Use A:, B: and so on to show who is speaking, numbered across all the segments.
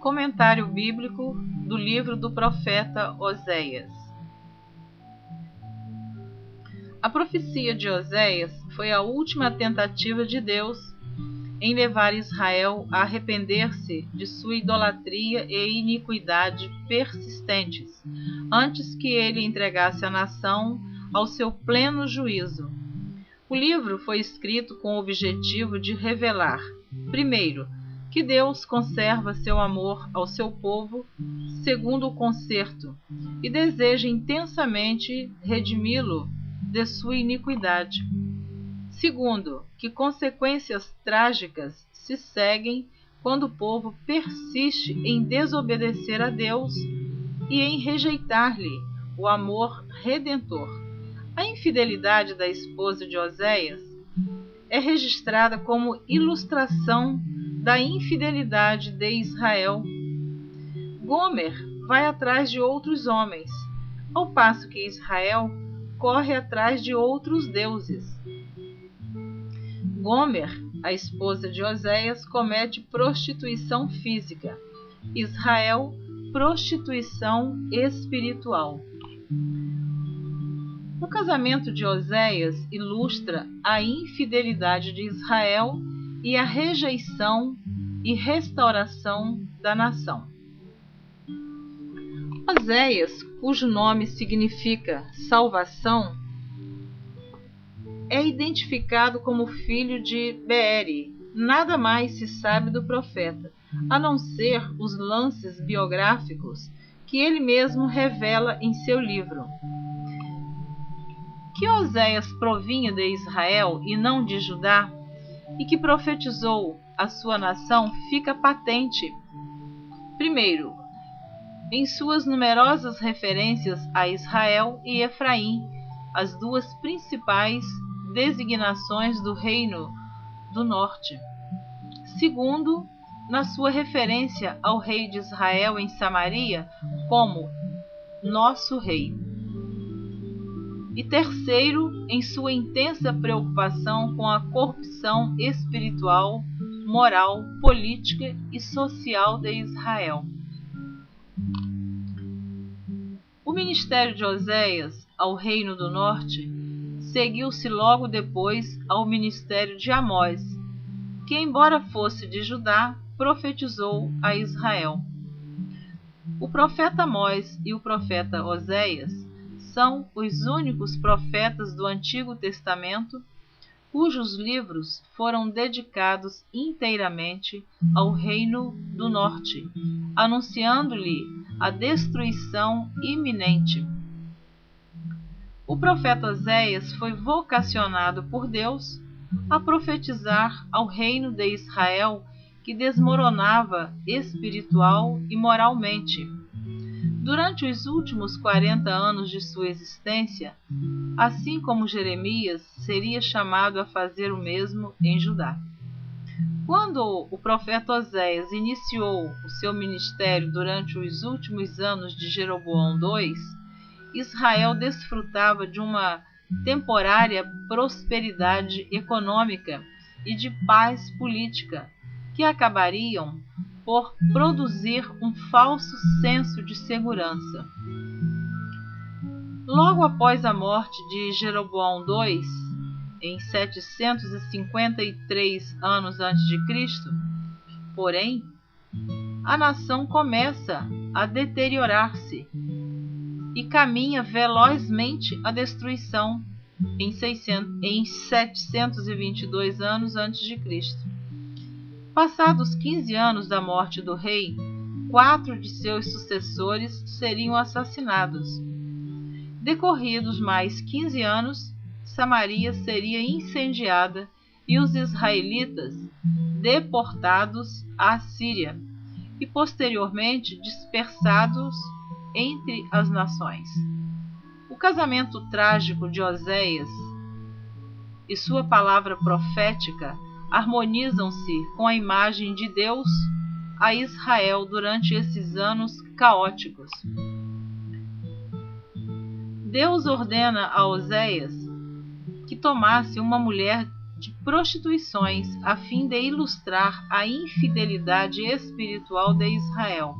A: Comentário bíblico do livro do profeta Oséias. A profecia de Oséias foi a última tentativa de Deus em levar Israel a arrepender-se de sua idolatria e iniquidade persistentes, antes que ele entregasse a nação ao seu pleno juízo. O livro foi escrito com o objetivo de revelar, primeiro, que Deus conserva seu amor ao seu povo, segundo o conserto, e deseja intensamente redimi-lo de sua iniquidade. Segundo, que consequências trágicas se seguem quando o povo persiste em desobedecer a Deus e em rejeitar-lhe o amor redentor. A infidelidade da esposa de Oséias é registrada como ilustração da infidelidade de Israel. Gomer vai atrás de outros homens, ao passo que Israel corre atrás de outros deuses. Gomer, a esposa de Oséias, comete prostituição física. Israel, prostituição espiritual. O casamento de Oséias ilustra a infidelidade de Israel e a rejeição e restauração da nação. Oséias, cujo nome significa salvação, é identificado como filho de Beeri. Nada mais se sabe do profeta, a não ser os lances biográficos que ele mesmo revela em seu livro. Que Oséias provinha de Israel e não de Judá, e que profetizou a sua nação, fica patente. Primeiro, em suas numerosas referências a Israel e Efraim, as duas principais designações do reino do norte. Segundo, na sua referência ao rei de Israel em Samaria como nosso rei. E terceiro, em sua intensa preocupação com a corrupção espiritual, moral, política e social de Israel. O ministério de Oséias ao reino do norte seguiu-se logo depois ao ministério de Amós, que, embora fosse de Judá, profetizou a Israel. O profeta Amós e o profeta Oséias são os únicos profetas do Antigo Testamento cujos livros foram dedicados inteiramente ao reino do norte, anunciando-lhe a destruição iminente. O profeta Oséias foi vocacionado por Deus a profetizar ao reino de Israel que desmoronava espiritual e moralmente. Durante os últimos 40 anos de sua existência, assim como Jeremias, seria chamado a fazer o mesmo em Judá. Quando o profeta Oséias iniciou o seu ministério durante os últimos anos de Jeroboão II, Israel desfrutava de uma temporária prosperidade econômica e de paz política, que acabariam por produzir um falso senso de segurança. Logo após a morte de Jeroboão II, em 753 anos antes de Cristo, porém, a nação começa a deteriorar-se e caminha velozmente à destruição em 722 anos antes de Cristo. Passados 15 anos da morte do rei, 4 de seus sucessores seriam assassinados. Decorridos mais 15 anos, Samaria seria incendiada e os israelitas deportados à Síria e posteriormente dispersados entre as nações. O casamento trágico de Oséias e sua palavra profética harmonizam-se com a imagem de Deus a Israel durante esses anos caóticos. Deus ordena a Oséias que tomasse uma mulher de prostituições a fim de ilustrar a infidelidade espiritual de Israel.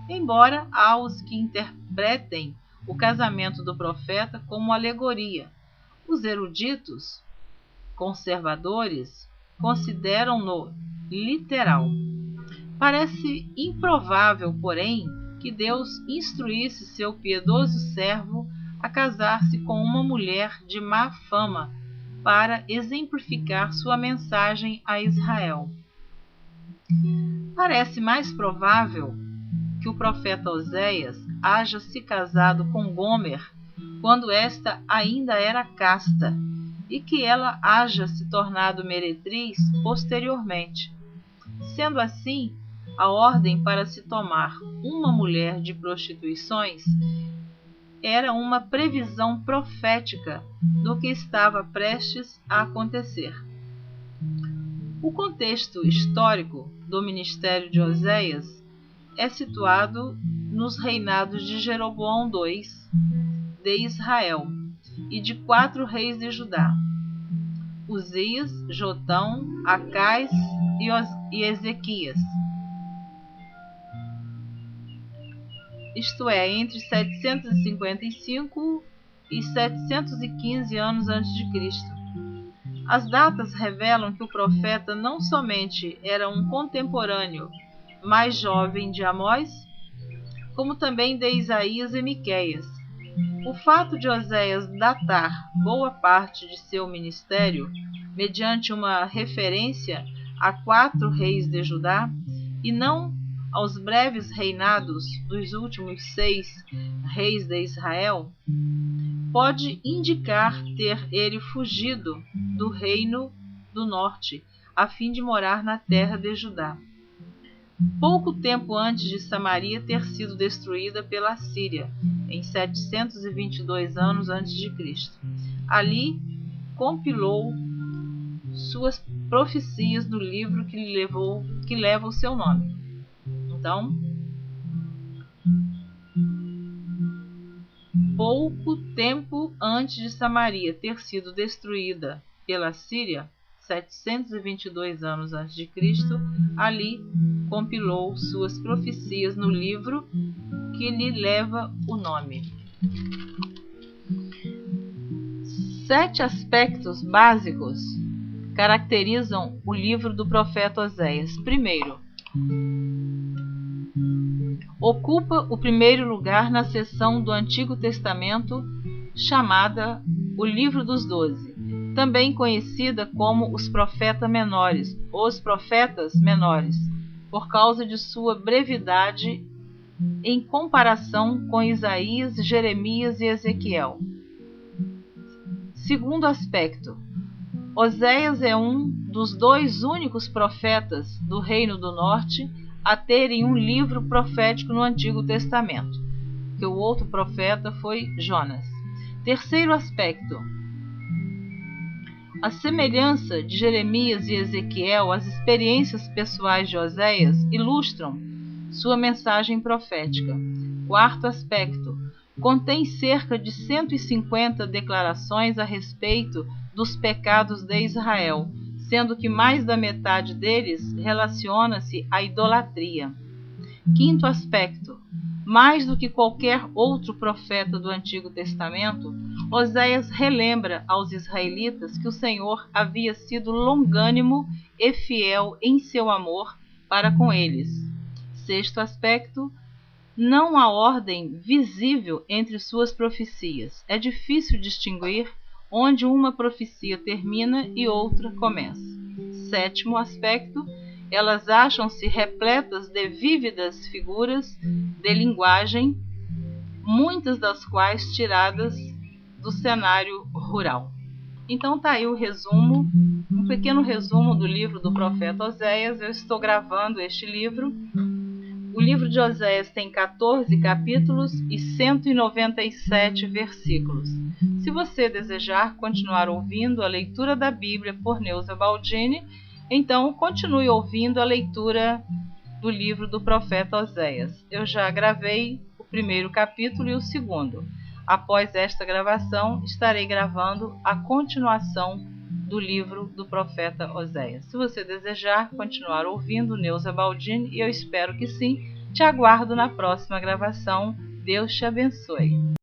A: Embora há os que interpretem o casamento do profeta como alegoria, os eruditos conservadores consideram-no literal. Parece improvável, porém, que Deus instruísse seu piedoso servo a casar-se com uma mulher de má fama para exemplificar sua mensagem a Israel. Parece mais provável que o profeta Oséias haja se casado com Gomer quando esta ainda era casta, e que ela haja se tornado meretriz posteriormente. Sendo assim, a ordem para se tomar uma mulher de prostituições era uma previsão profética do que estava prestes a acontecer. O contexto histórico do ministério de Oséias é situado nos reinados de Jeroboão II de Israel e de 4 reis de Judá: Uzias, Jotão, Acais e Ezequias. Isto é, entre 755 e 715 anos antes de Cristo. As datas revelam que o profeta não somente era um contemporâneo mais jovem de Amós, como também de Isaías e Miqueias. O fato de Oséias datar boa parte de seu ministério mediante uma referência a 4 reis de Judá e não aos breves reinados dos últimos 6 reis de Israel, pode indicar ter ele fugido do reino do norte a fim de morar na terra de Judá, pouco tempo antes de Samaria ter sido destruída pela Síria, em 722 anos antes de Cristo. Ali compilou suas profecias no livro que leva o seu nome. Então, pouco tempo antes de Samaria ter sido destruída pela Síria, 722 anos antes de Cristo, ali compilou suas profecias no livro que lhe leva o nome. 7 aspectos básicos caracterizam o livro do profeta Oséias. Primeiro, ocupa o primeiro lugar na seção do Antigo Testamento chamada o Livro dos 12, também conhecida como os profetas menores, por causa de sua brevidade em comparação com Isaías, Jeremias e Ezequiel. Segundo aspecto, Oséias é um dos 2 únicos profetas do Reino do Norte a terem um livro profético no Antigo Testamento, que o outro profeta foi Jonas. Terceiro aspecto, a semelhança de Jeremias e Ezequiel, as experiências pessoais de Oséias ilustram sua mensagem profética. Quarto aspecto, contém cerca de 150 declarações a respeito dos pecados de Israel, sendo que mais da metade deles relaciona-se à idolatria. Quinto aspecto, mais do que qualquer outro profeta do Antigo Testamento, Oséias relembra aos israelitas que o Senhor havia sido longânimo e fiel em seu amor para com eles. Sexto aspecto, não há ordem visível entre suas profecias. É difícil distinguir onde uma profecia termina e outra começa. Sétimo aspecto, elas acham-se repletas de vívidas figuras de linguagem, muitas das quais tiradas do cenário rural. Então está aí o resumo, um pequeno resumo do livro do profeta Oséias. Eu estou gravando este livro. O livro de Oséias tem 14 capítulos e 197 versículos. Se você desejar continuar ouvindo a leitura da Bíblia por Neuza Baldini, então continue ouvindo a leitura do livro do profeta Oséias. Eu já gravei o primeiro capítulo e o segundo. Após esta gravação, estarei gravando a continuação do livro do profeta Oséias. Se você desejar continuar ouvindo Neuza Baldini, e eu espero que sim, te aguardo na próxima gravação. Deus te abençoe.